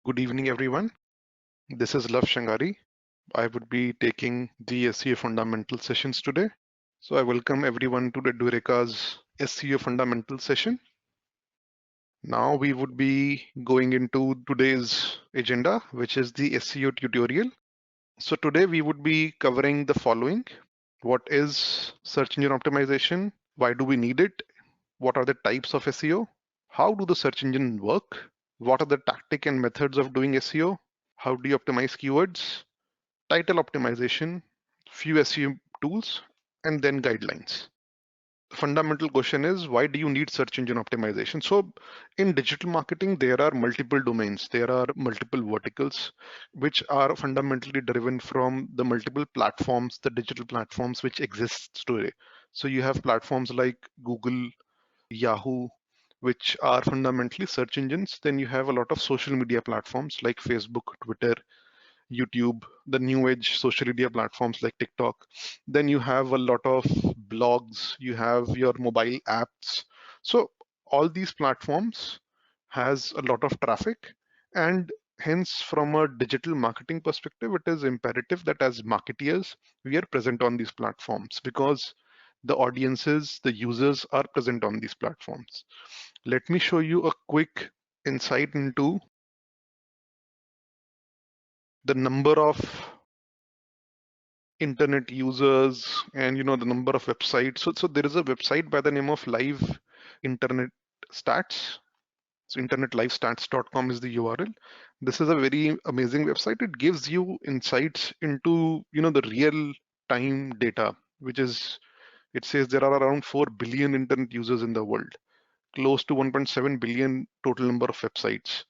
Good evening, everyone. This is Lav Shangari. I would be taking the SEO fundamental sessions today. So I welcome everyone to the Edureka's SEO fundamental session. Now we would be going into today's agenda, which is the SEO tutorial. So today we would be covering the following. What is search engine optimization? Why do we need it? What are the types of SEO? How do the search engine work? What are the tactic and methods of doing SEO? How do you optimize keywords? Title optimization, few SEO tools, and then guidelines. The fundamental question is, why do you need search engine optimization? So in digital marketing, there are multiple domains, there are multiple verticals, which are fundamentally driven from the multiple platforms, the digital platforms which exist today. So you have platforms like Google, Yahoo, which are fundamentally search engines. Then you have a lot of social media platforms like Facebook, Twitter, YouTube, the new age social media platforms like TikTok. Then you have a lot of blogs, you have your mobile apps. So all these platforms has a lot of traffic, and hence from a digital marketing perspective, it is imperative that as marketeers, we are present on these platforms because the audiences, the users are present on these platforms. Let me show you a quick insight into the number of internet users and the number of websites. So there is a website by the name of Live Internet Stats. So internetlivestats.com is the URL. This is a very amazing website. It gives you insights into the real time data, which is, it says there are around 4 billion internet users in the world, close to 1.7 billion total number of websites.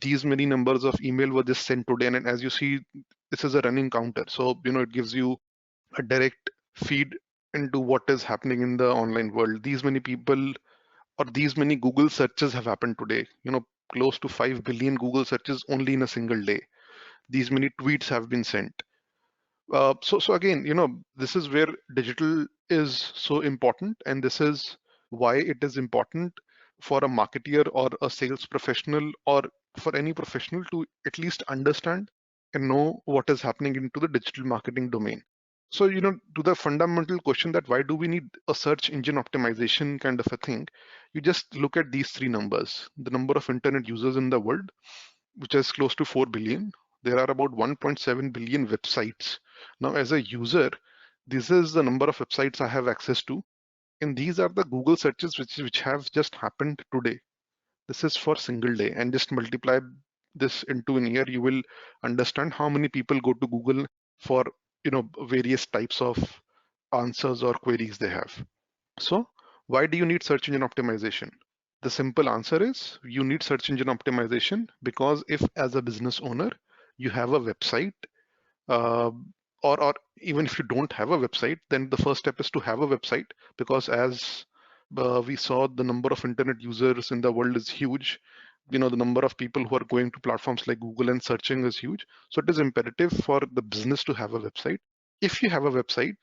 These many numbers of email were just sent today, and as you see, this is a running counter. So it gives you a direct feed into what is happening in the online world. These many people or these many Google searches have happened today. Close to 5 billion Google searches only in a single day. These many tweets have been sent. So again, this is where digital is so important, and this is why it is important for a marketeer or a sales professional or for any professional to at least understand and know what is happening into the digital marketing domain. So, to the fundamental question that why do we need a search engine optimization kind of a thing, you just look at these three numbers. The number of internet users in the world, which is close to 4 billion. There are about 1.7 billion websites. Now, as a user, this is the number of websites I have access to. And these are the Google searches which have just happened today. This is for single day, and just multiply this into an year, you will understand how many people go to Google for various types of answers or queries they have. So why do you need search engine optimization? The simple answer is you need search engine optimization because if as a business owner you have a website, uh, or even if you don't have a website, then the first step is to have a website, because as we saw, the number of internet users in the world is huge. The number of people who are going to platforms like Google and searching is huge. So it is imperative for the business to have a website. If you have a website,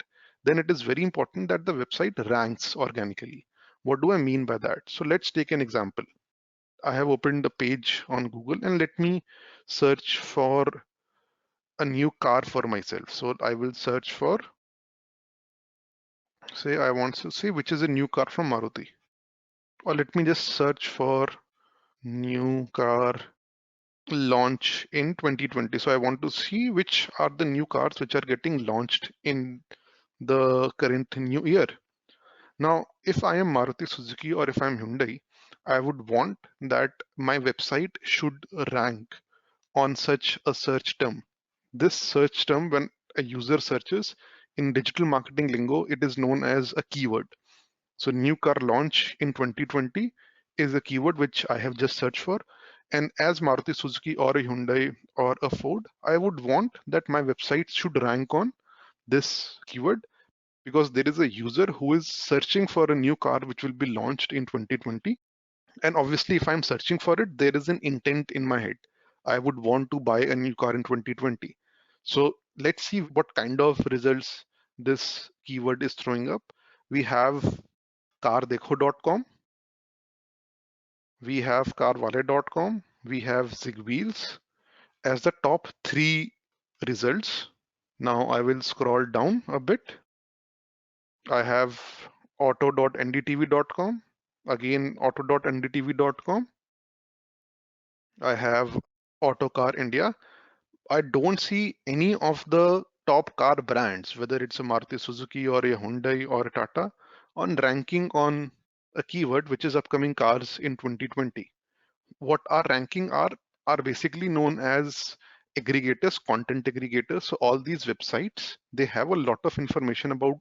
then it is very important that the website ranks organically. What do I mean by that? So let's take an example. I have opened a page on Google and let me search for a new car for myself. So I will search for, say I want to see which is a new car from Maruti. Or let me just search for new car launch in 2020. So I want to see which are the new cars which are getting launched in the current new year. Now, if I am Maruti Suzuki or if I'm Hyundai, I would want that my website should rank on such a search term. This search term, when a user searches in digital marketing lingo, it is known as a keyword. So new car launch in 2020 is a keyword which I have just searched for. And as Maruti Suzuki or a Hyundai or a Ford, I would want that my website should rank on this keyword, because there is a user who is searching for a new car which will be launched in 2020. And obviously, if I'm searching for it, there is an intent in my head. I would want to buy a new car in 2020. So let's see what kind of results this keyword is throwing up. We have cardekho.com, we have carwale.com, we have Zigwheels, as the top 3 results. Now I will scroll down a bit. I have auto.ndtv.com, again auto.ndtv.com. I have Autocar India. I don't see any of the top car brands, whether it's a Maruti Suzuki or a Hyundai or a Tata, on ranking on a keyword which is upcoming cars in 2020. What our ranking are basically known as aggregators, content aggregators. So all these websites, they have a lot of information about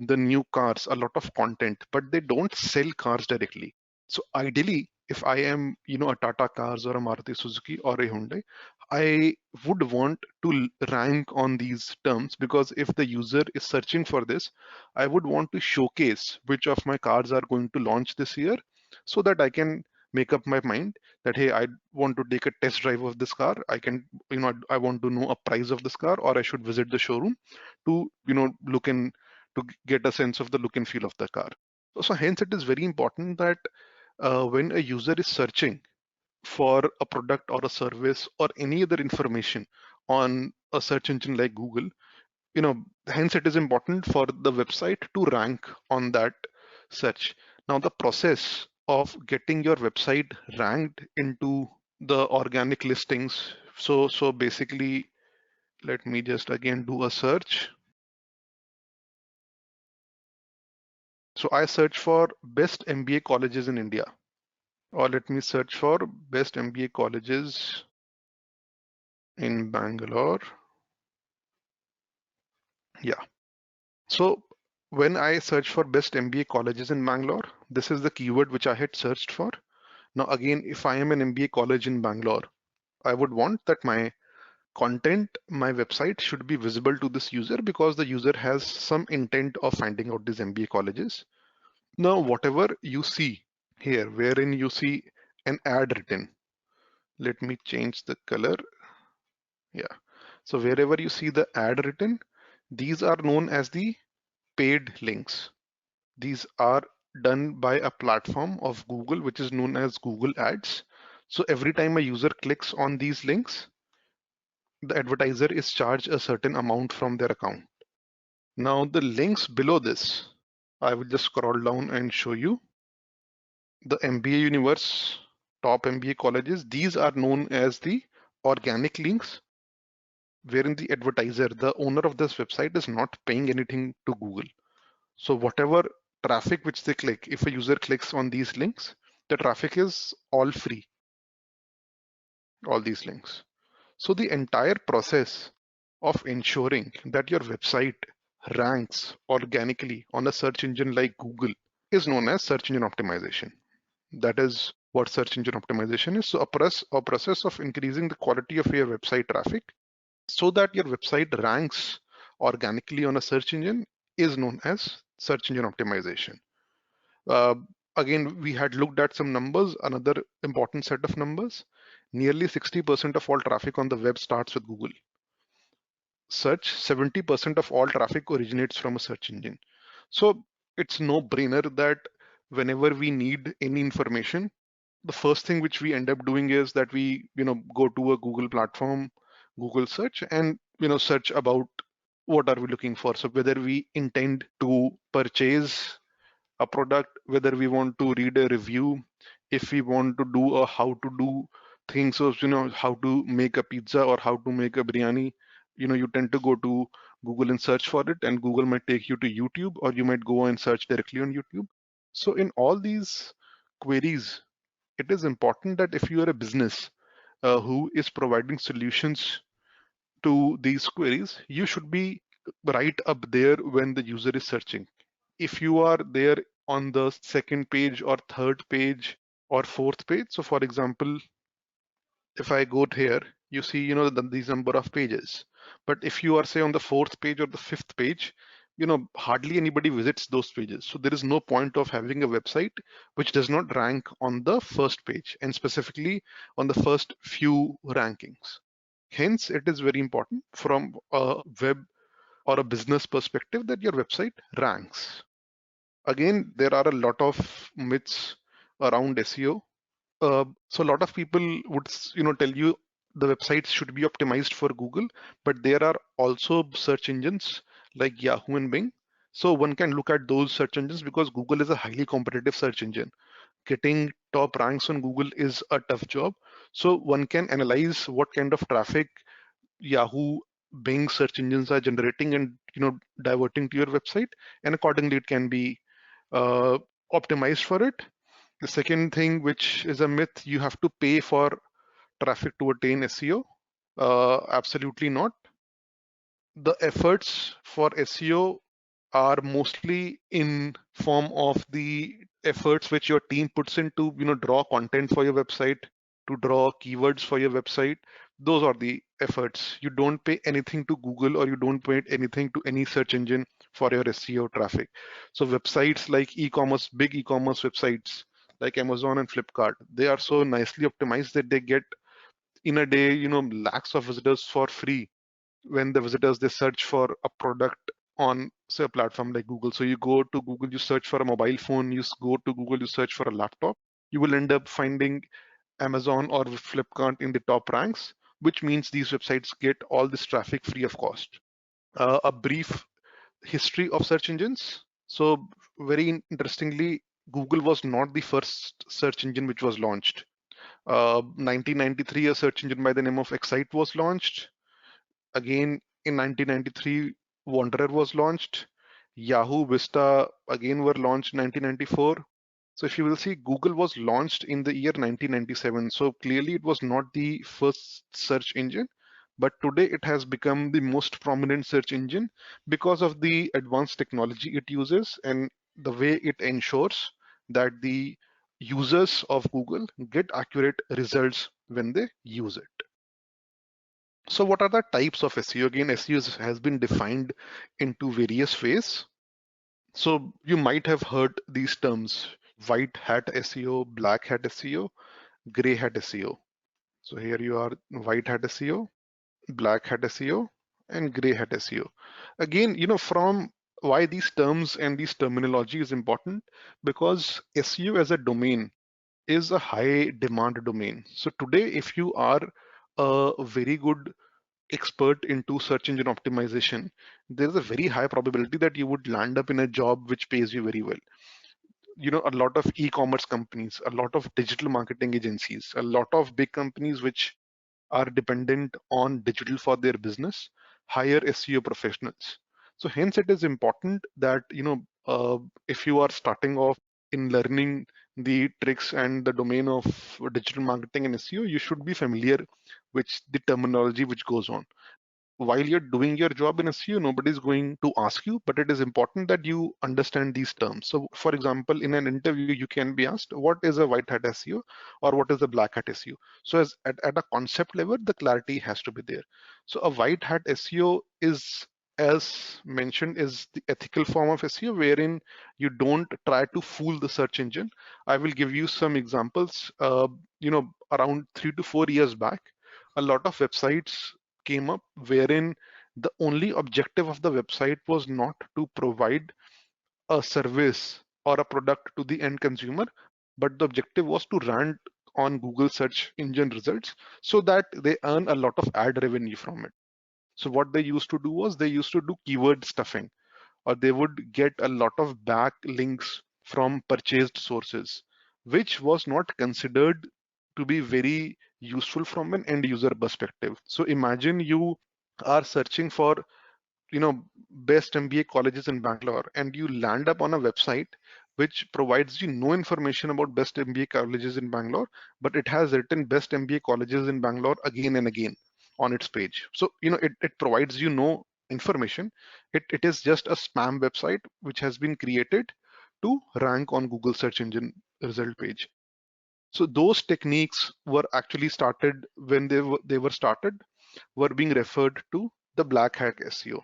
the new cars, a lot of content, but they don't sell cars directly. So ideally, if I am, a Tata Cars or a Maruti Suzuki or a Hyundai, I would want to rank on these terms, because if the user is searching for this, I would want to showcase which of my cars are going to launch this year, so that I can make up my mind that, hey, I want to take a test drive of this car. I can, I want to know a price of this car, or I should visit the showroom to, look in to get a sense of the look and feel of the car. So hence it is very important that when a user is searching for a product or a service or any other information on a search engine like Google, hence it is important for the website to rank on that search. Now the process of getting your website ranked into the organic listings. So basically, let me just again do a search. So I search for best MBA colleges in India, or let me search for best MBA colleges in Bangalore. Yeah. So when I search for best MBA colleges in Bangalore, this is the keyword which I had searched for. Now, again, if I am an MBA college in Bangalore, I would want that my content, my website should be visible to this user, because the user has some intent of finding out these MBA colleges. Now, whatever you see here, wherein you see an ad written, let me change the color. Yeah. So wherever you see the ad written, these are known as the paid links. These are done by a platform of Google, which is known as Google Ads. So every time a user clicks on these links, the advertiser is charged a certain amount from their account. Now the links below this, I will just scroll down and show you. The MBA universe, top MBA colleges, these are known as the organic links, wherein the advertiser, the owner of this website, is not paying anything to Google. So whatever traffic which they click, if a user clicks on these links, the traffic is all free, all these links. So the entire process of ensuring that your website ranks organically on a search engine like Google is known as search engine optimization. That is what search engine optimization is. So a process of increasing the quality of your website traffic so that your website ranks organically on a search engine is known as search engine optimization. Uh, Again, we had looked at some numbers, another important set of numbers. Nearly 60% of all traffic on the web starts with Google search. 70% of all traffic originates from a search engine. So it's no brainer that whenever we need any information, the first thing which we end up doing is that we, go to a Google platform, Google search, and, search about what are we looking for. So whether we intend to purchase a product, whether we want to read a review, if we want to do a how to do things, so how to make a pizza or how to make a biryani, you tend to go to Google and search for it, and Google might take you to YouTube, or you might go and search directly on YouTube. So in all these queries, it is important that if you are a business who is providing solutions to these queries, you should be right up there when the user is searching. If you are there on the second page or third page or fourth page, so for example, if I go here, you see, these number of pages. But if you are say on the fourth page or the fifth page, hardly anybody visits those pages. So there is no point of having a website which does not rank on the first page, and specifically on the first few rankings. Hence, it is very important from a web or a business perspective that your website ranks. Again, there are a lot of myths around SEO. So a lot of people would, tell you the websites should be optimized for Google, but there are also search engines like Yahoo and Bing. So one can look at those search engines because Google is a highly competitive search engine. Getting top ranks on Google is a tough job. So one can analyze what kind of traffic Yahoo, Bing search engines are generating and diverting to your website, and accordingly it can be uh, optimized for it. The second thing, which is a myth, you have to pay for traffic to attain SEO. Absolutely not. The efforts for SEO are mostly in form of the efforts which your team puts in to draw content for your website, to draw keywords for your website. Those are the efforts. You don't pay anything to Google, or you don't pay anything to any search engine for your SEO traffic. So websites like e-commerce, big e-commerce websites like Amazon and Flipkart, they are so nicely optimized that they get in a day lakhs of visitors for free. When the visitors, they search for a product on, say, a platform like Google. So you go to Google, you search for a mobile phone, go to Google, you search for a laptop, you will end up finding Amazon or Flipkart in the top ranks, which means these websites get all this traffic free of cost. A brief history of search engines. So very interestingly, Google was not the first search engine which was launched. 1993, a search engine by the name of Excite was launched. Again, in 1993, Wanderer was launched. Yahoo, Vista again were launched in 1994. So if you will see, Google was launched in the year 1997. So clearly it was not the first search engine, but today it has become the most prominent search engine because of the advanced technology it uses and the way it ensures that the users of Google get accurate results when they use it. So what are the types of SEO? Again, SEO has been defined into various ways. So you might have heard these terms: white hat SEO, black hat SEO, gray hat SEO. So here you are: white hat SEO, black hat SEO, and gray hat SEO. Again, from why these terms and these terminology is important, because SEO as a domain is a high demand domain. So today, if you are a very good expert into search engine optimization, there's a very high probability that you would land up in a job which pays you very well. A lot of e-commerce companies, a lot of digital marketing agencies, a lot of big companies which are dependent on digital for their business hire SEO professionals. So hence it is important that if you are starting off in learning the tricks and the domain of digital marketing and SEO, you should be familiar with the terminology which goes on. While you're doing your job in SEO, nobody's going to ask you, but it is important that you understand these terms. So for example, in an interview, you can be asked, what is a white hat SEO or what is a black hat SEO? So at a concept level, the clarity has to be there. So a white hat SEO is, as mentioned, is the ethical form of SEO wherein you don't try to fool the search engine. I will give you some examples. Around 3 to 4 years back, a lot of websites came up wherein the only objective of the website was not to provide a service or a product to the end consumer, but the objective was to rank on Google search engine results so that they earn a lot of ad revenue from it. So what they used to do was they used to do keyword stuffing, or they would get a lot of back links from purchased sources, which was not considered to be very useful from an end user perspective. So imagine you are searching for best MBA colleges in Bangalore, and you land up on a website which provides you no information about best MBA colleges in Bangalore, but it has written best MBA colleges in Bangalore again and again on its page. So it provides you no information. It is just a spam website which has been created to rank on Google search engine result page. So those techniques were actually started when they were started, were being referred to the black hat SEO.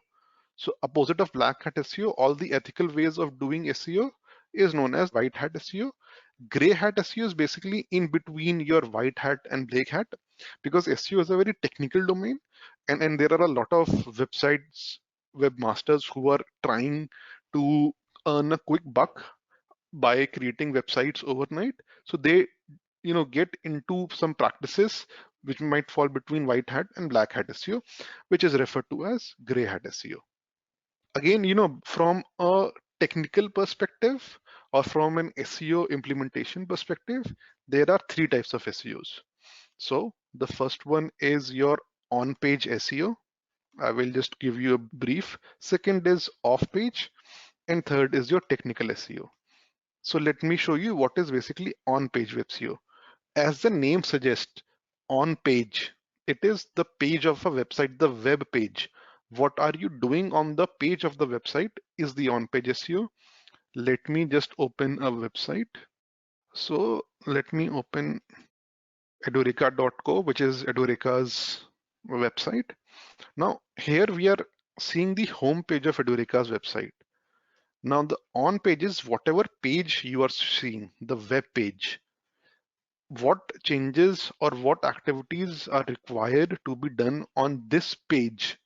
So opposite of black hat SEO, all the ethical ways of doing SEO is known as white hat SEO. Gray hat SEO is basically in between your white hat and black hat, because SEO is a very technical domain, and there are a lot of websites, webmasters who are trying to earn a quick buck by creating websites overnight. So they get into some practices which might fall between white hat and black hat SEO, which is referred to as gray hat SEO. Again, from a technical perspective or from an SEO implementation perspective, there are three types of SEOs. So the first one is your on-page SEO. I will just give you a brief. Second is off-page, and third is your technical SEO. So let me show you what is basically on-page web SEO. As the name suggests, on-page, it is the page of a website, the web page. What are you doing on the page of the website is the on-page SEO. Let me just open a website. So let me open edureka.co, which is Edureka's website. Now here we are seeing the home page of Edureka's website. Now the on page is whatever page you are seeing, the web page. What changes or what activities are required to be done on this page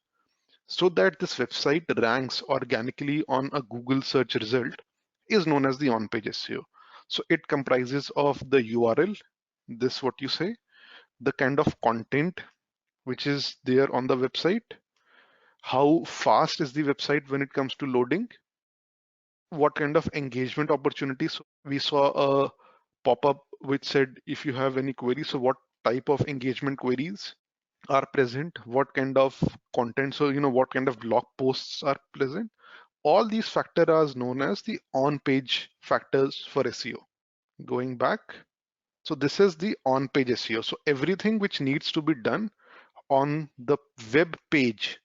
so that this website ranks organically on a Google search result is known as the on-page SEO. So it comprises of the URL, this what you say, the kind of content which is there on the website, how fast is the website when it comes to loading, what kind of engagement opportunities. We saw a pop-up which said if you have any queries, so what type of engagement queries are present, what kind of content, so what kind of blog posts are present. All these factors are known as the on-page factors for SEO. Going back, so this is the on-page SEO. So everything which needs to be done on the web page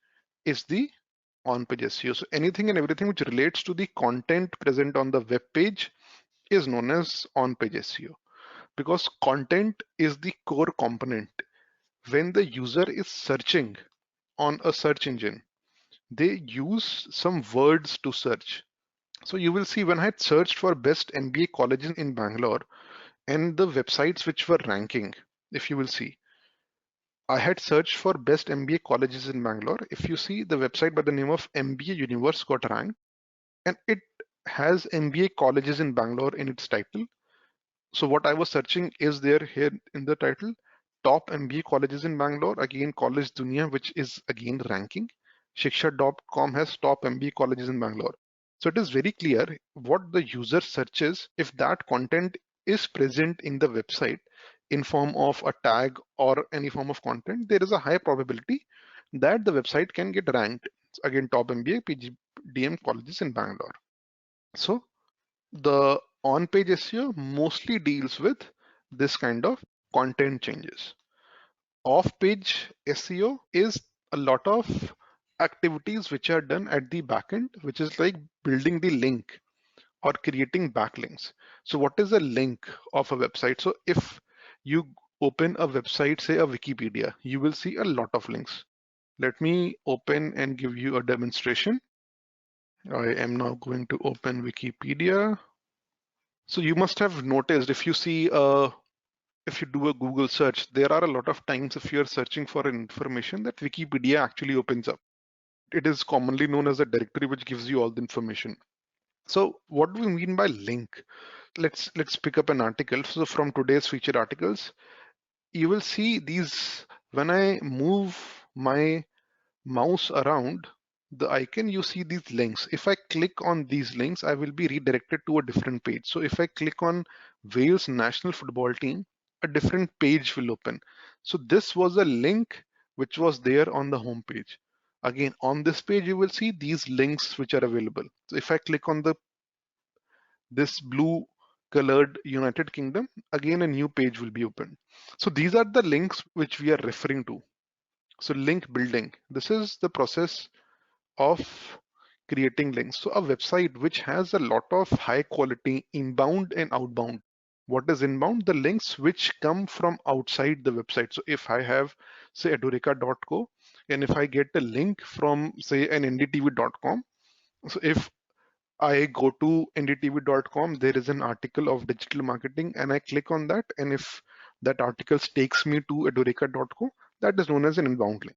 is the on-page SEO. So anything and everything which relates to the content present on the web page is known as on-page SEO, because content is the core component. When the user is searching on a search engine, they use some words to search. So you will see when I had searched for best MBA colleges in Bangalore and the websites which were ranking, if you will see, I had searched for best MBA colleges in Bangalore. If you see, the website by the name of MBA Universe got ranked, and it has MBA colleges in Bangalore in its title. So what I was searching is there here in the title, top MBA colleges in Bangalore, again College Dunia, which is again ranking. Shiksha.com has top MBA colleges in Bangalore. So it is very clear what the user searches. If that content is present in the website in form of a tag or any form of content, there is a high probability that the website can get ranked. Again, top MBA, PGDM colleges in Bangalore. So the on-page SEO mostly deals with this kind of content changes. Off-page SEO is a lot of activities which are done at the backend, which is like building the link or creating backlinks. So what is a link of a website? So if you open a website, say a Wikipedia, you will see a lot of links. Let me open and give you a demonstration. I am now going to open Wikipedia. So you must have noticed if you see if you do a Google search, there are a lot of times if you're searching for information that Wikipedia actually opens up. It is commonly known as a directory which gives you all the information. So what do we mean by link? Let's pick up an article. So from today's featured articles, you will see these. When I move my mouse around the icon, you see these links. If I click on these links, I will be redirected to a different page. So if I click on Wales national football team, a different page will open. So this was a link which was there on the home page. Again, on this page, you will see these links which are available. So if I click on this blue colored United Kingdom, again a new page will be opened. So these are the links which we are referring to. So link building, this is the process of creating links. So a website which has a lot of high quality inbound and outbound. What is inbound? The links which come from outside the website. So if I have, say, edureka.co, and if I get a link from, say, an ndtv.com, so if I go to ndtv.com, there is an article of digital marketing, and I click on that, and if that article takes me to edureka.co, that is known as an inbound link.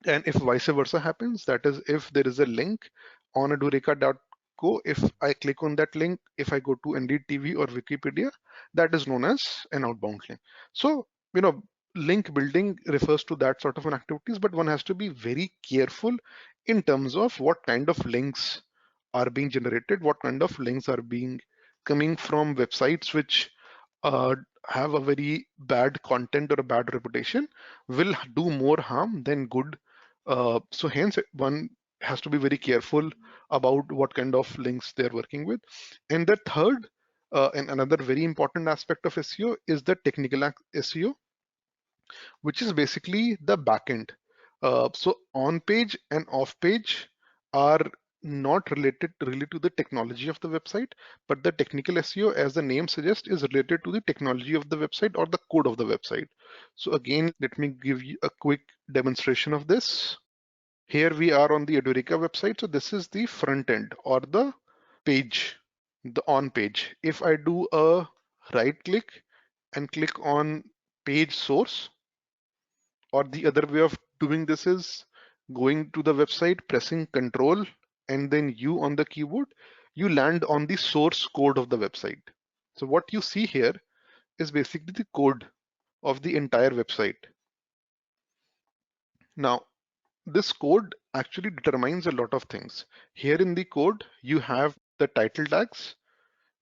And if vice versa happens, that is if there is a link on edureka.co, if I click on that link, if I go to NDTV or Wikipedia, that is known as an outbound link. So, link building refers to that sort of an activities, but one has to be very careful in terms of what kind of links are being generated, what kind of links are being coming from websites which uh, have a very bad content or a bad reputation, will do more harm than good. So hence one has to be very careful about what kind of links they're working with. And the third and another very important aspect of SEO is the technical SEO, which is basically the backend. So on page and off page are not related really to the technology of the website, but the technical SEO, as the name suggests, is related to the technology of the website or the code of the website. So again, let me give you a quick demonstration of this. Here we are on the Edureka website. So this is the front end or the page, the on page. If I do a right click and click on page source, or the other way of doing this is going to the website, pressing Control and then U on the keyboard, you land on the source code of the website. So what you see here is basically the code of the entire website. Now, this code actually determines a lot of things. Here in the code, you have the title tags,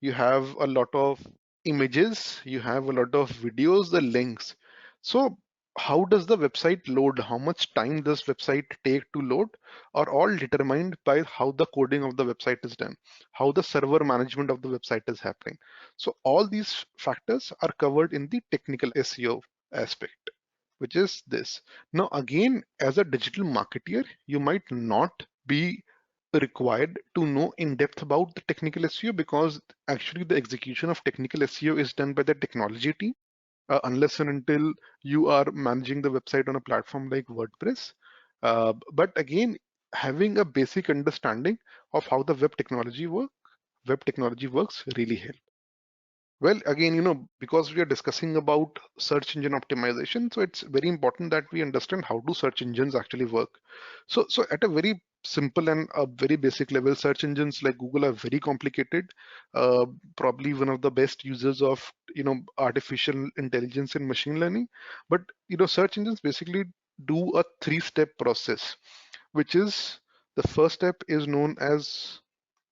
you have a lot of images, you have a lot of videos, the links. So how does the website load? How much time does website take to load are all determined by how the coding of the website is done, how the server management of the website is happening. So all these factors are covered in the technical SEO aspect, which is this. Now, again, as a digital marketeer, you might not be required to know in depth about the technical SEO, because actually the execution of technical SEO is done by the technology team, unless and until you are managing the website on a platform like WordPress. But again, having a basic understanding of how the web technology works really helps. Well, again, because we are discussing about search engine optimization, so it's very important that we understand how do search engines actually work. So at a very simple and a very basic level, search engines like Google are very complicated. Probably one of the best users of, artificial intelligence and machine learning. But, search engines basically do a three-step process, which is the first step is known as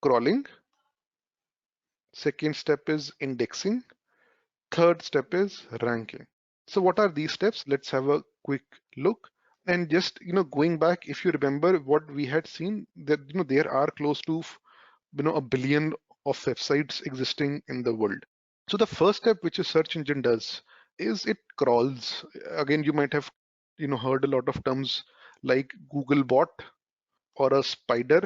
crawling. Second step is indexing. Third step is ranking. So what are these steps? Let's have a quick look. And just, going back, if you remember what we had seen, that, there are close to, a billion of websites existing in the world. So the first step which a search engine does is it crawls. Again, you might have, heard a lot of terms like Google bot or a spider,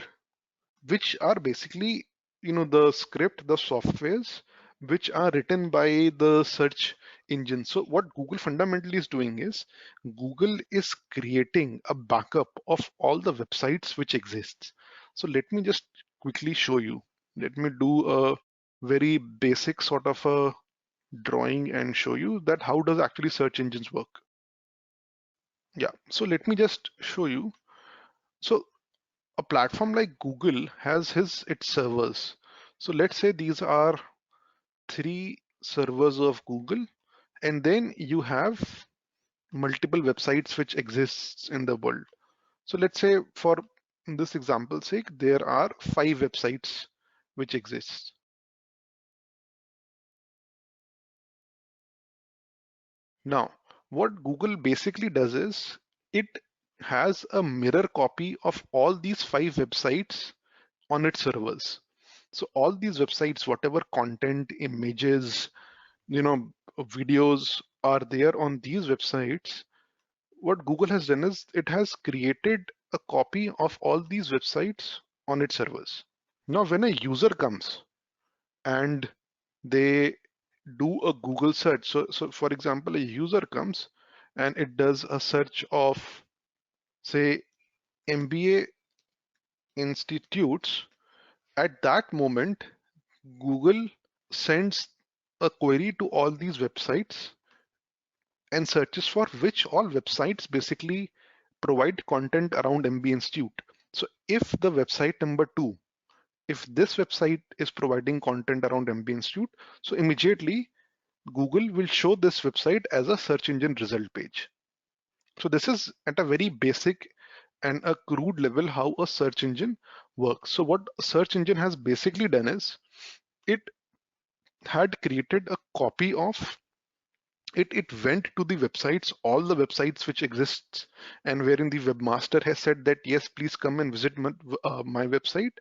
which are basically, the script, the softwares which are written by the search engine. So what Google fundamentally is doing is Google is creating a backup of all the websites which exists. So let me just quickly show you. Let me do a very basic sort of a drawing and show you that how does actually search engines work. Yeah, so let me just show you. So a platform like Google has its servers. So let's say these are three servers of Google, and then you have multiple websites which exists in the world. So let's say for this example's sake, there are 5 websites which exist. Now, what Google basically does is it has a mirror copy of all these 5 websites on its servers. So all these websites, whatever content, images, videos are there on these websites, what Google has done is it has created a copy of all these websites on its servers. Now, when a user comes and they do a Google search, so for example, a user comes and it does a search of, say, MBA institutes, at that moment, Google sends a query to all these websites and searches for which all websites basically provide content around MBA Institute. So if the website number 2, if this website is providing content around MBA Institute, so immediately Google will show this website as a search engine result page. So this is at a very basic and a crude level how a search engine works. So what a search engine has basically done is it had created a copy of it went to the websites, all the websites which exists, and wherein the webmaster has said that yes, please come and visit my website.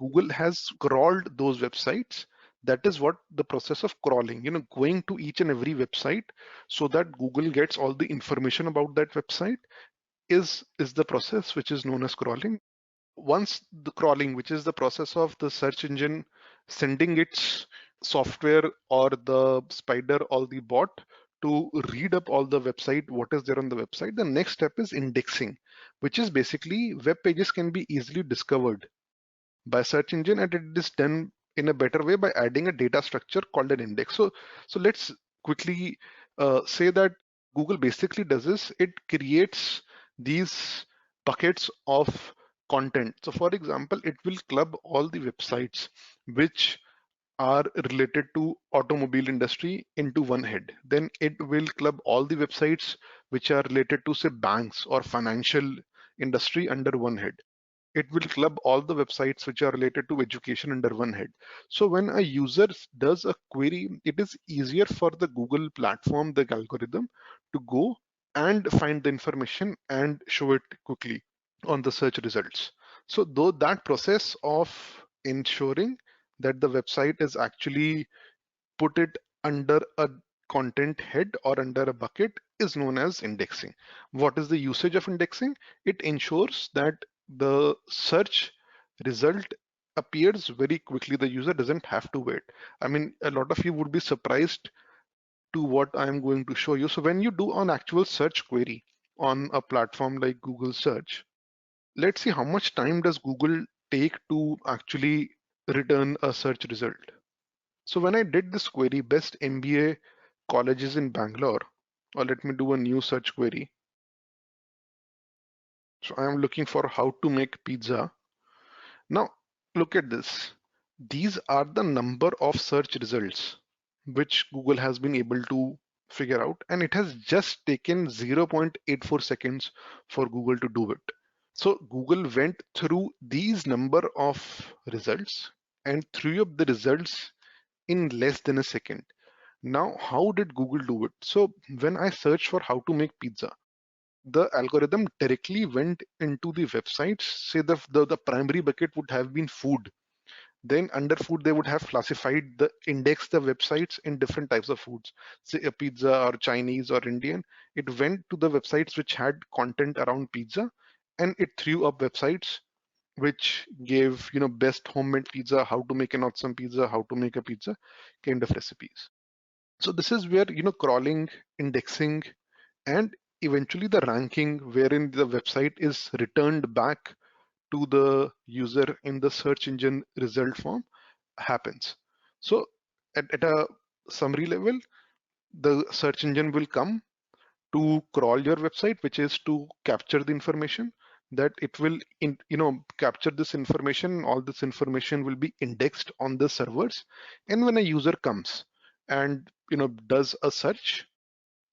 Google has crawled those websites. That is what the process of crawling, going to each and every website so that Google gets all the information about that website is the process which is known as crawling. Once the crawling, which is the process of the search engine sending its software or the spider or the bot to read up all the website, what is there on the website, the next step is indexing, which is basically web pages can be easily discovered by search engine, and it is done in a better way by adding a data structure called an index. So let's quickly say that Google basically does is it creates these buckets of content. So for example, it will club all the websites which are related to automobile industry into one head. Then it will club all the websites which are related to say banks or financial industry under one head. It will club all the websites which are related to education under one head. So when a user does a query, it is easier for the Google platform, the algorithm, to go and find the information and show it quickly on the search results. So though that process of ensuring that the website is actually put it under a content head or under a bucket is known as indexing. What is the usage of indexing? It ensures that the search result appears very quickly. The user doesn't have to wait. I mean, a lot of you would be surprised to what I'm going to show you. So when you do an actual search query on a platform like Google search, let's see how much time does Google take to actually return a search result. So when I did this query, best MBA colleges in Bangalore, or let me do a new search query. So I am looking for how to make pizza. Now look at this. These are the number of search results which Google has been able to figure out, and it has just taken 0.84 seconds for Google to do it. So Google went through these number of results and threw up the results in less than a second. Now, how did Google do it? So when I searched for how to make pizza, the algorithm directly went into the websites. Say the primary bucket would have been food. Then under food, they would have classified the index the websites in different types of foods, say a pizza or Chinese or Indian. It went to the websites which had content around pizza, and it threw up websites which gave best homemade pizza, how to make an awesome pizza, how to make a pizza kind of recipes. So this is where crawling, indexing, and eventually the ranking wherein the website is returned back to the user in the search engine result form happens. So at a summary level, the search engine will come to crawl your website, which is to capture the information that it will capture this information. All this information will be indexed on the servers, and when a user comes and does a search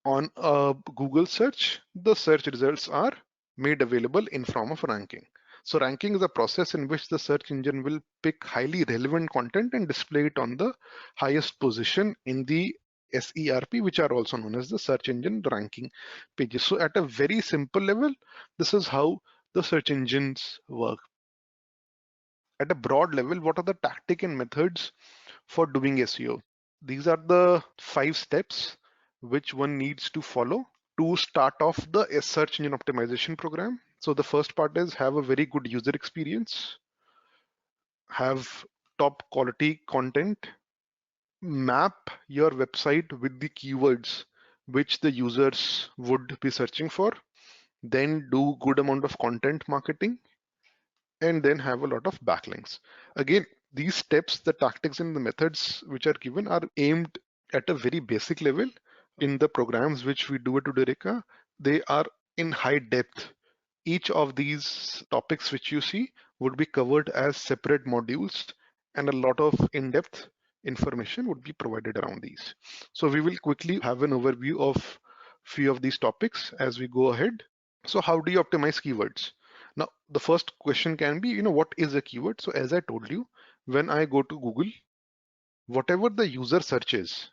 on a Google search, the search results are made available in form of ranking. So ranking is a process in which the search engine will pick highly relevant content and display it on the highest position in the SERP, which are also known as the search engine ranking pages. So at a very simple level, this is how the search engines work. At a broad level, what are the tactic and methods for doing SEO? These are the 5 steps which one needs to follow to start off the search engine optimization program. So the first part is have a very good user experience, have top quality content, map your website with the keywords which the users would be searching for, then do good amount of content marketing, and then have a lot of backlinks. Again, these steps, the tactics and the methods which are given are aimed at a very basic level. In the programs which we do at Edureka, they are in high depth. Each of these topics which you see would be covered as separate modules and a lot of in-depth information would be provided around these. So we will quickly have an overview of few of these topics as we go ahead. So how do you optimize keywords? Now, the first question can be, what is a keyword? So as I told you, when I go to Google, whatever the user searches,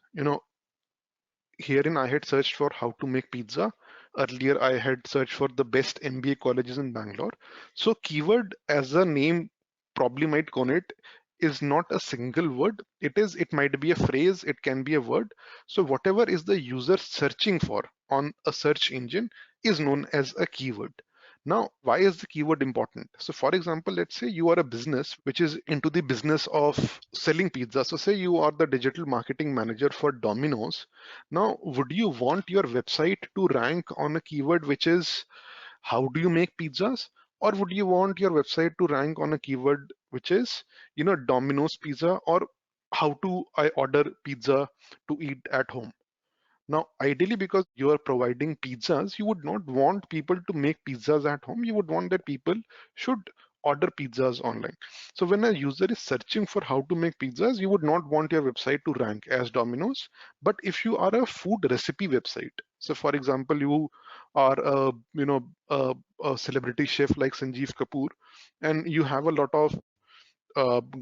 herein I had searched for how to make pizza. Earlier, I had searched for the best MBA colleges in Bangalore. So keyword as a name probably might connote is not a single word. It might be a phrase, it can be a word. So whatever is the user searching for on a search engine is known as a keyword. Now, why is the keyword important? So for example, let's say you are a business which is into the business of selling pizza. So say you are the digital marketing manager for Domino's. Now, would you want your website to rank on a keyword which is how do you make pizzas? Or would you want your website to rank on a keyword which is, Domino's pizza, or how to I order pizza to eat at home? Now, ideally, because you are providing pizzas, you would not want people to make pizzas at home. You would want that people should order pizzas online. So when a user is searching for how to make pizzas, you would not want your website to rank as Domino's. But if you are a food recipe website, so for example, you are a celebrity chef like Sanjeev Kapoor, and you have a lot of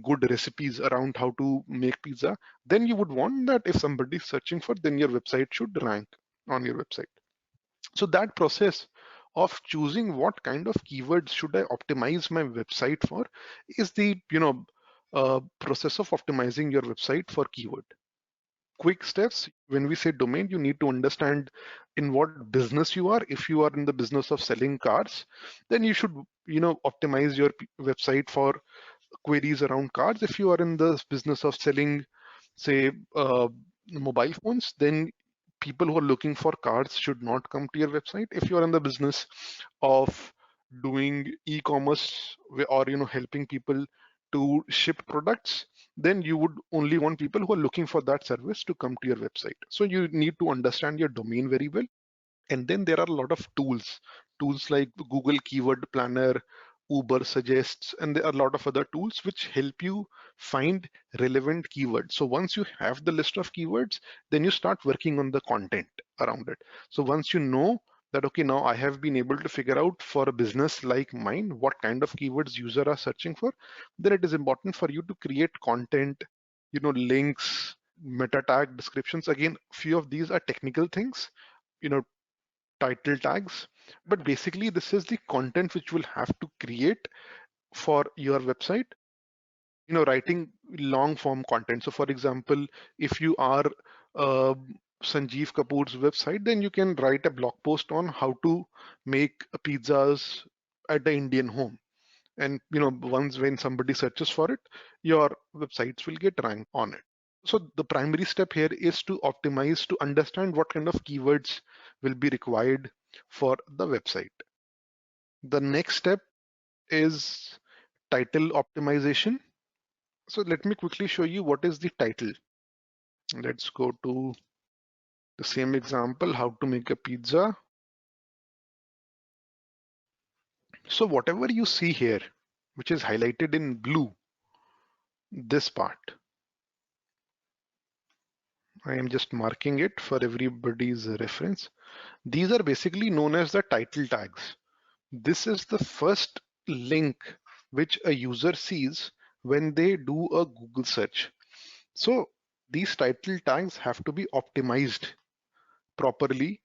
good recipes around how to make pizza, then you would want that if somebody is searching for, then your website should rank on your website. So that process of choosing what kind of keywords should I optimize my website for is the process of optimizing your website for keyword. Quick steps: when we say domain, you need to understand in what business you are. If you are in the business of selling cars, then you should optimize your website for queries around cars. If you are in the business of selling, say, mobile phones, then people who are looking for cars should not come to your website. If you are in the business of doing e-commerce or helping people to ship products, then you would only want people who are looking for that service to come to your website. So you need to understand your domain very well. And then there are a lot of tools like Google Keyword Planner, Uber Suggests, and there are a lot of other tools which help you find relevant keywords. So once you have the list of keywords, then you start working on the content around it. So once you know that, okay, now I have been able to figure out for a business like mine what kind of keywords user are searching for, then it is important for you to create content, links, meta tag descriptions. Again, few of these are technical things, you know title tags, but basically this is the content which will have to create for your website, writing long form content. So for example, if you are uh, Sanjeev Kapoor's website, then you can write a blog post on how to make pizzas at the Indian home. And once when somebody searches for it, your websites will get ranked on it. So the primary step here is to optimize, to understand what kind of keywords will be required for the website. The next step is title optimization. So let me quickly show you what is the title. Let's go to the same example, how to make a pizza. So whatever you see here, which is highlighted in blue, this part, I am just marking it for everybody's reference. These are basically known as the title tags. This is the first link which a user sees when they do a Google search. So these title tags have to be optimized properly,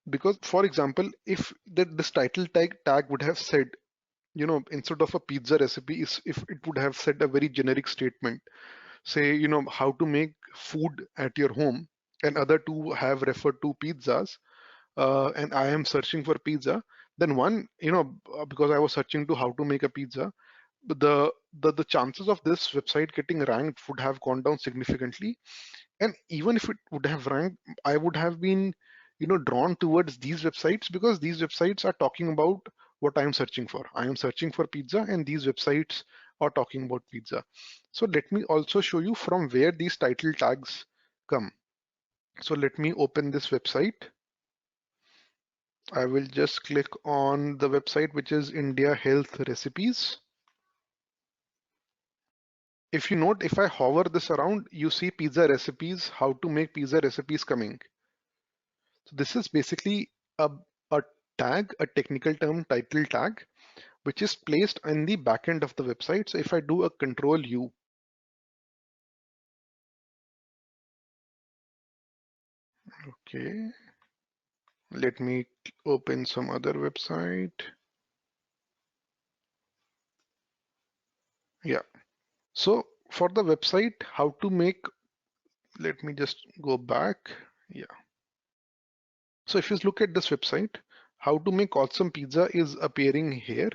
because for example, if this title tag would have said, instead of a pizza recipe, if it would have said a very generic statement, say, how to make food at your home, and other two have referred to pizzas, and I am searching for pizza, then one, because I was searching to how to make a pizza, the chances of this website getting ranked would have gone down significantly. And even if it would have ranked, I would have been, drawn towards these websites, because these websites are talking about what I am searching for. I am searching for pizza, and these websites are talking about pizza. So let me also show you from where these title tags come. So let me open this website. I will just click on the website, which is India Health Recipes. If you note, if I hover this around, you see pizza recipes, how to make pizza recipes coming. So this is basically a tag, a technical term title tag, which is placed in the backend of the website. So if I do a control U, okay, let me open some other website. Yeah. So for the website, how to make, let me just go back. Yeah. So if you look at this website, how to make awesome pizza is appearing here.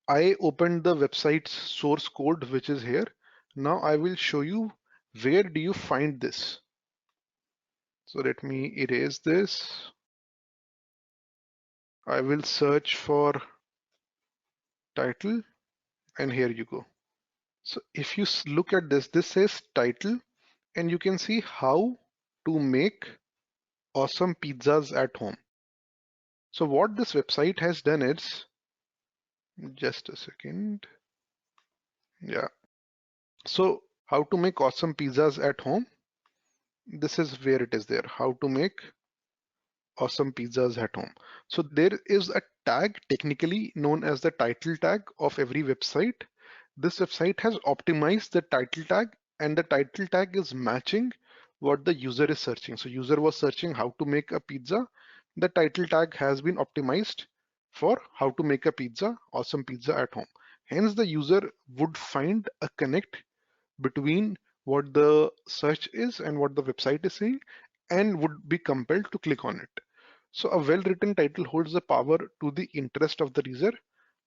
I opened the website's source code, which is here. Now I will show you where do you find this. So let me erase this. I will search for title and here you go. So if you look at this, this says title and you can see how to make awesome pizzas at home. So what this website has done is, just a second. Yeah. So how to make awesome pizzas at home. This is where it is there. How to make awesome pizzas at home. So there is a tag technically known as the title tag of every website. This website has optimized the title tag and the title tag is matching what the user is searching. So user was searching how to make a pizza. The title tag has been optimized for how to make a pizza, awesome pizza at home. Hence the user would find a connect between what the search is and what the website is saying and would be compelled to click on it. So a well-written title holds the power to the interest of the reader,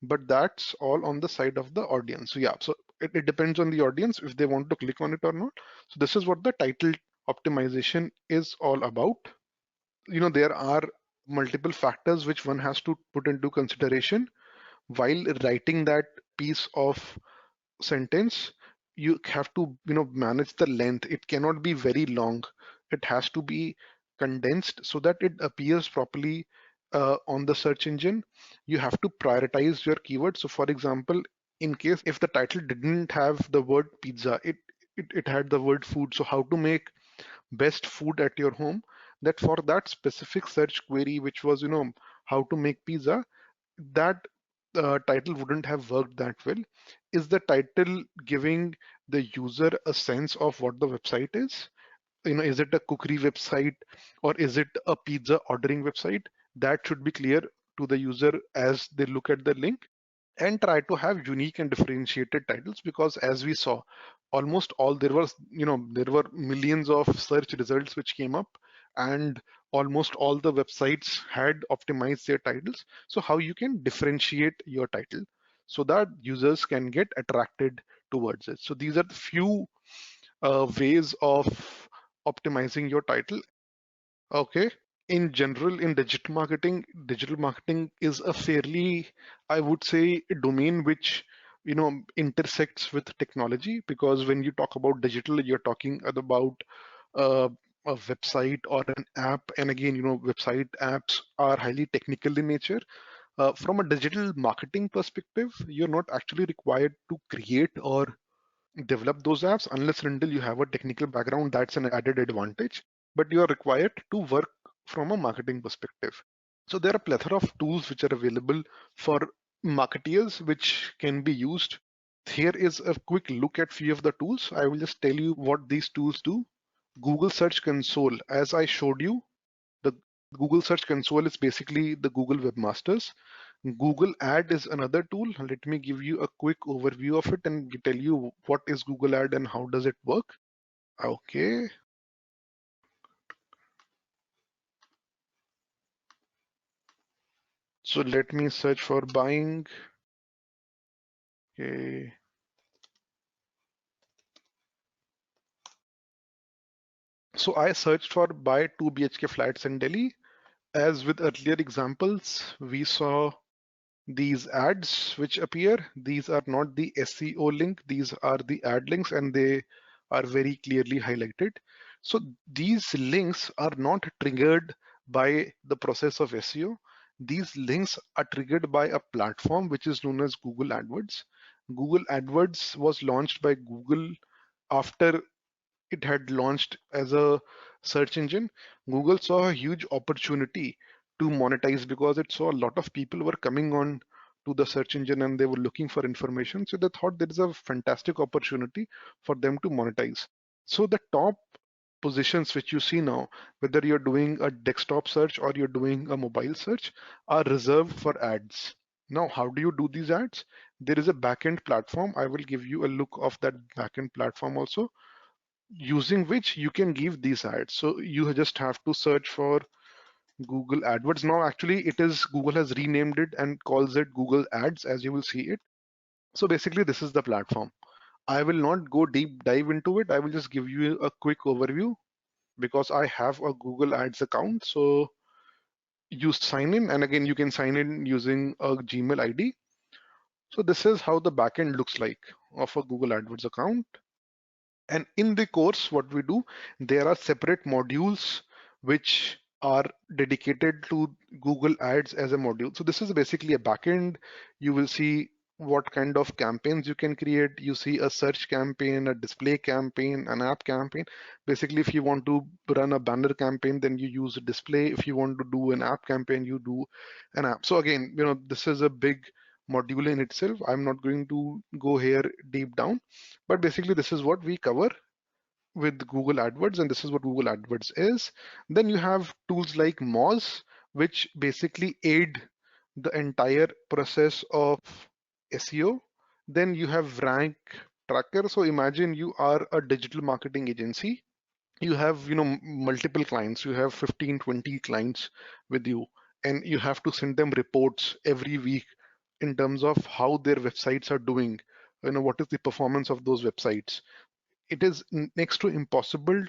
but that's all on the side of the audience. So yeah, so it depends on the audience if they want to click on it or not. So this is what the title optimization is all about. You know, there are multiple factors which one has to put into consideration while writing that piece of sentence. You have to, you know, manage the length. It cannot be very long. It has to be condensed so that it appears properly on the search engine. You have to prioritize your keywords. So for example, in case if the title didn't have the word pizza, it had the word food. So how to make best food at your home, that for that specific search query, which was, you know, how to make pizza, that title wouldn't have worked that well. Is the title giving the user a sense of what the website is? You know, is it a cookery website or is it a pizza ordering website? That should be clear to the user as they look at the link, and try to have unique and differentiated titles, because as we saw, almost all there was, you know, there were millions of search results which came up, and almost all the websites had optimized their titles. So how you can differentiate your title so that users can get attracted towards it. So these are the few ways of optimizing your title. Okay. In general, in digital marketing is a fairly, I would say, a domain which, you know, intersects with technology, because when you talk about digital, you're talking about uh, a website or an app. And again, you know, website apps are highly technical in nature. From a digital marketing perspective, you're not actually required to create or develop those apps unless and until you have a technical background. That's an added advantage, but you are required to work from a marketing perspective. So there are a plethora of tools which are available for marketeers which can be used. Here is a quick look at few of the tools. I will just tell you what these tools do. Google Search Console, as I showed you, the Google Search Console is basically the Google Webmasters. Google Ad is another tool. Let me give you a quick overview of it and tell you what is Google Ad and how does it work. Okay. So let me search for buying. Okay. So I searched for buy 2 BHK flats in Delhi. As with earlier examples, we saw these ads which appear. These are not the SEO link, these are the ad links, and they are very clearly highlighted. So these links are not triggered by the process of SEO. These links are triggered by a platform which is known as Google AdWords. Google AdWords was launched by Google after it had launched as a search engine. Google saw a huge opportunity to monetize because it saw a lot of people were coming on to the search engine and they were looking for information. So they thought there is a fantastic opportunity for them to monetize. So the top positions which you see now, whether you're doing a desktop search or you're doing a mobile search, are reserved for ads. Now, how do you do these ads? There is a backend platform. I will give you a look of that backend platform also, using which you can give these ads. So you just have to search for Google AdWords. Now, actually, it is Google has renamed it and calls it Google Ads, as you will see it. So basically, this is the platform. I will not go deep dive into it. I will just give you a quick overview because I have a Google Ads account. So you sign in, and again, you can sign in using a Gmail ID. So this is how the backend looks like of a Google AdWords account. And in the course, what we do, there are separate modules which are dedicated to Google Ads as a module. So this is basically a backend. You will see what kind of campaigns you can create. You see a search campaign, a display campaign, an app campaign. Basically, if you want to run a banner campaign, then you use a display. If you want to do an app campaign, you do an app. So again, this is a big module in itself. I'm not going to go here deep down, but basically this is what we cover with Google AdWords, and this is what Google AdWords is. Then you have tools like Moz, which basically aid the entire process of SEO. Then you have Rank Tracker. So imagine you are a digital marketing agency. You have multiple clients. You have 15, 20 clients with you, and you have to send them reports every week in terms of how their websites are doing. What is the performance of those websites. It is next to impossible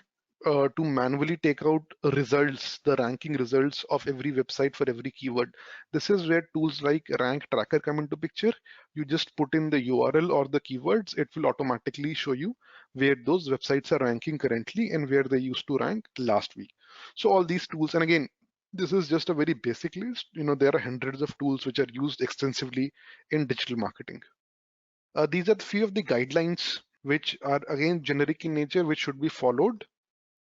to manually take out results, the ranking results of every website for every keyword. This is where tools like Rank Tracker come into picture. You just put in the URL or the keywords, it will automatically show you where those websites are ranking currently and where they used to rank last week. So all these tools, and again, this is just a very basic list. There are hundreds of tools which are used extensively in digital marketing. These are the few of the guidelines which are again generic in nature, which should be followed.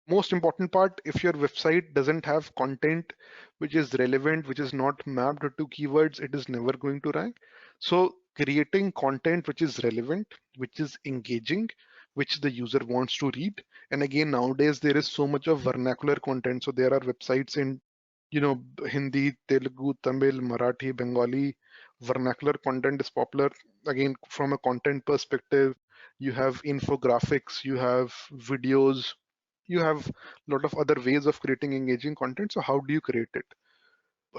Most important part, if your website doesn't have content which is relevant, which is not mapped to keywords, it is never going to rank. So creating content which is relevant, which is engaging, which the user wants to read. And again, nowadays there is so much of vernacular content. So there are websites in Hindi, Telugu, Tamil, Marathi, Bengali. Vernacular content is popular. Again, from a content perspective, you have infographics, you have videos, you have a lot of other ways of creating engaging content. So how do you create it?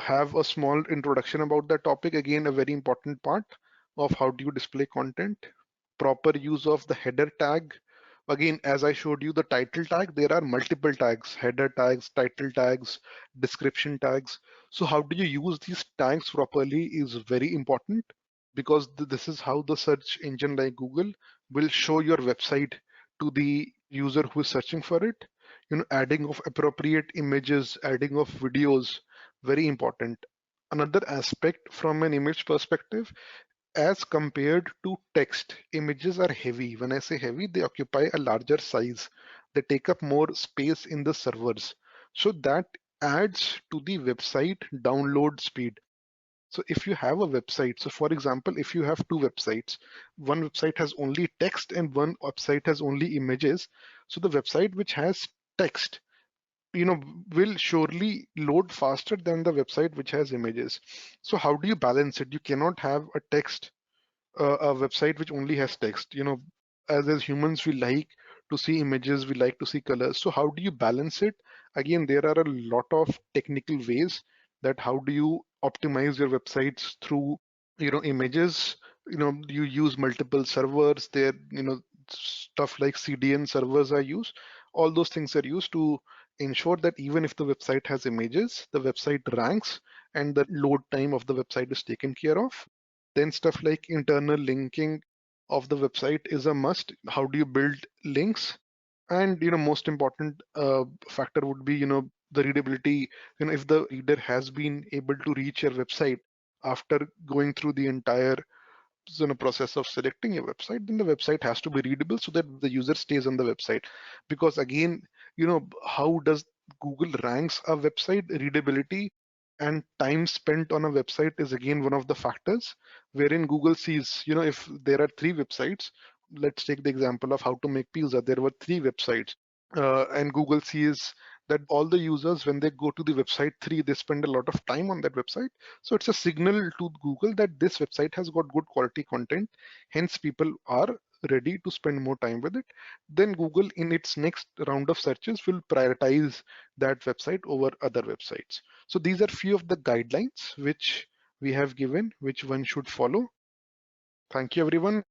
Have a small introduction about the topic. Again, a very important part of how do you display content. Proper use of the header tag. Again, as I showed you the title tag, there are multiple tags: header tags, title tags, description tags. So how do you use these tags properly is very important, because this is how the search engine like Google will show your website to the user who is searching for it. Adding of appropriate images, adding of videos, very important. Another aspect from an image perspective, as compared to text, images are heavy. When I say heavy, they occupy a larger size. They take up more space in the servers. So that adds to the website download speed. So if you have a website, so for example, if you have two websites, one website has only text and one website has only images. So the website which has text, will surely load faster than the website which has images. So how do you balance it? You cannot have a text, a website which only has text. As humans, we like to see images, we like to see colors. So how do you balance it? Again, there are a lot of technical ways that how do you optimize your websites through images. You use multiple servers there. Stuff like CDN servers are used. All those things are used to ensure that even if the website has images, the website ranks and the load time of the website is taken care of. Then stuff like internal linking of the website is a must. How do you build links? And most important factor would be the readability. If the reader has been able to reach your website after going through the entire in a process of selecting a website, then the website has to be readable so that the user stays on the website. Because again, how does Google ranks a website? Readability and time spent on a website is again one of the factors wherein Google sees, if there are three websites, let's take the example of how to make pizza. There were three websites, and Google sees that all the users, when they go to the website 3, they spend a lot of time on that website. So it's a signal to Google that this website has got good quality content, hence people are ready to spend more time with it. Then Google in its next round of searches will prioritize that website over other websites. So these are few of the guidelines which we have given, which one should follow. Thank you everyone.